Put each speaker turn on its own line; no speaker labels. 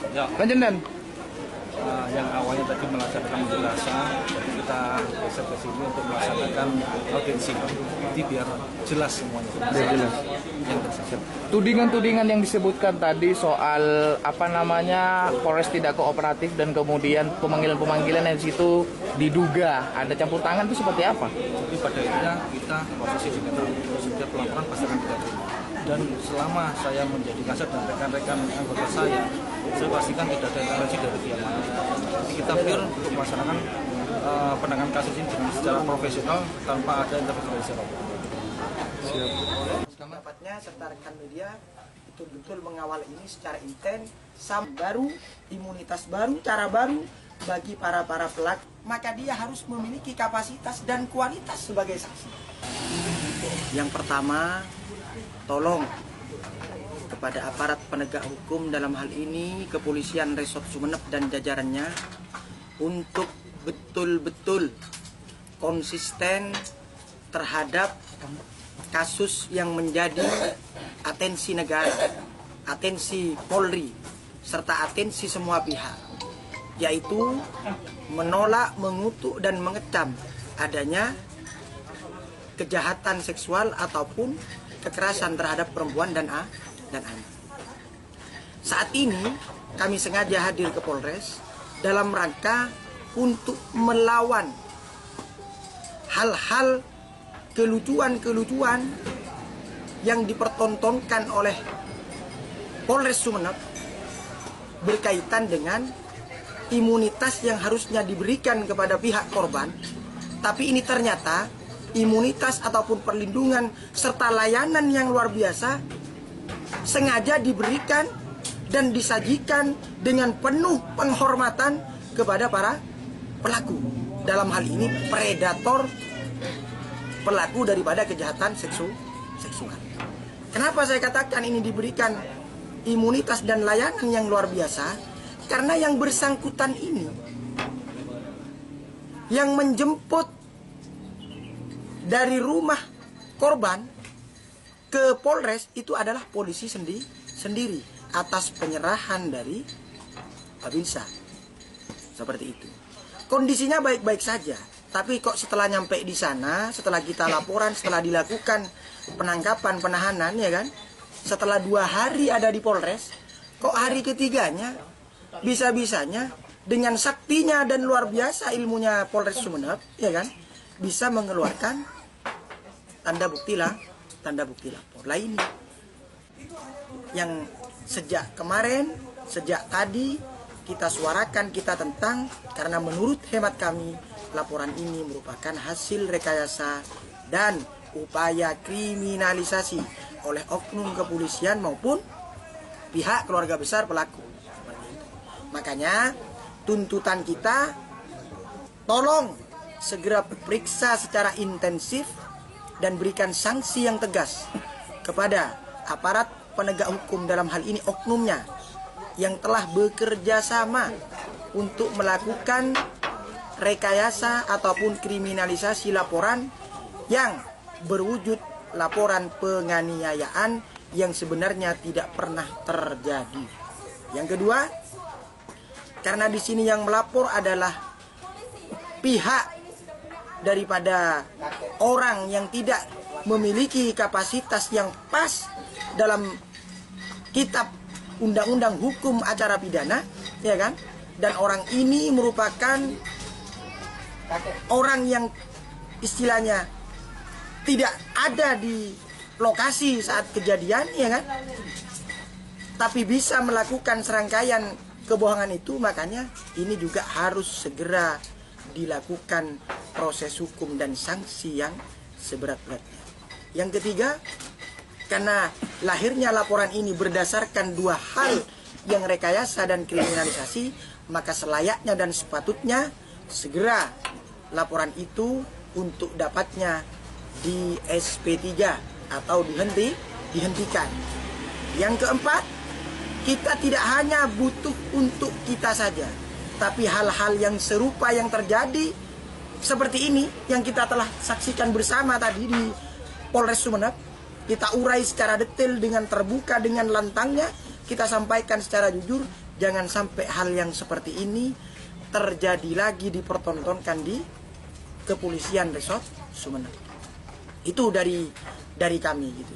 Ya,
Lanjut Dan.
yang awalnya tadi melaksanakan penjelasan, jadi kita geser ke sini untuk melaksanakan audiensi. Jadi biar jelas semuanya.
Biar jelas.
Yang tersebut.
Tudingan-tudingan yang disebutkan tadi soal Polres tidak kooperatif dan kemudian pemanggilan-pemanggilan yang di situ diduga ada campur tangan itu seperti apa?
Jadi pada intinya kita posisi netral. Setiap laporan pasti akan kita terima. Dan selama saya menjadi kasat dan rekan-rekan anggota saya pastikan tidak ada intervensi dari pihak mana. Jadi kita pure untuk melaksanakan penanganan kasus ini dengan secara profesional tanpa ada intervensi dari siapapun.
Dapatnya serta rekan media betul-betul mengawal ini secara intens, baru, imunitas baru, cara baru bagi para pelaku. Maka dia harus memiliki kapasitas dan kualitas sebagai saksi. Yang pertama, tolong kepada aparat penegak hukum dalam hal ini Kepolisian Resort Sumeneb dan jajarannya untuk betul-betul konsisten terhadap kasus yang menjadi atensi negara, atensi Polri, serta atensi semua pihak, yaitu menolak, mengutuk, dan mengecam adanya kejahatan seksual ataupun kekerasan terhadap perempuan dan anak. Saat ini kami sengaja hadir ke Polres dalam rangka untuk melawan hal-hal kelucuan-kelucuan yang dipertontonkan oleh Polres Sumeneb berkaitan dengan imunitas yang harusnya diberikan kepada pihak korban, tapi ini ternyata imunitas ataupun perlindungan serta layanan yang luar biasa sengaja diberikan dan disajikan dengan penuh penghormatan kepada para pelaku, dalam hal ini predator, pelaku daripada kejahatan seksual. Kenapa saya katakan ini diberikan imunitas dan layanan yang luar biasa? Karena yang bersangkutan ini yang menjemput dari rumah korban ke Polres itu adalah polisi sendiri atas penyerahan dari Babinsa. Seperti itu. Kondisinya baik-baik saja, tapi kok setelah nyampe di sana, setelah kita laporan, setelah dilakukan penangkapan, penahanan, ya kan, setelah 2 hari ada di Polres, kok hari ketiganya bisa-bisanya dengan saktinya dan luar biasa ilmunya Polres Sumeneb, ya kan, bisa mengeluarkan tanda bukti lapor lainnya yang sejak kemarin, sejak tadi kita suarakan, kita tentang, karena menurut hemat kami laporan ini merupakan hasil rekayasa dan upaya kriminalisasi oleh oknum kepolisian maupun pihak keluarga besar pelaku. Makanya tuntutan kita, tolong segera periksa secara intensif dan berikan sanksi yang tegas kepada aparat penegak hukum, dalam hal ini oknumnya, yang telah bekerja sama untuk melakukan rekayasa ataupun kriminalisasi laporan yang berwujud laporan penganiayaan yang sebenarnya tidak pernah terjadi. Yang kedua, karena di sini yang melapor adalah pihak daripada orang yang tidak memiliki kapasitas yang pas dalam kitab undang-undang hukum acara pidana, ya kan? Dan orang ini merupakan orang yang istilahnya tidak ada di lokasi saat kejadian, ya kan? Tapi bisa melakukan serangkaian kebohongan itu, makanya ini juga harus segera dilakukan proses hukum dan sanksi yang seberat-beratnya. Yang ketiga, karena lahirnya laporan ini berdasarkan 2 hal yang rekayasa dan kriminalisasi, maka selayaknya dan sepatutnya segera laporan itu untuk dapatnya di SP3 atau dihentikan. Yang keempat, kita tidak hanya butuh untuk kita saja, tapi hal-hal yang serupa yang terjadi seperti ini yang kita telah saksikan bersama tadi di Polres Sumeneb, kita urai secara detail dengan terbuka, dengan lantangnya, kita sampaikan secara jujur, jangan sampai hal yang seperti ini terjadi lagi, dipertontonkan di kepolisian Resort Sumeneb. Itu dari kami gitu.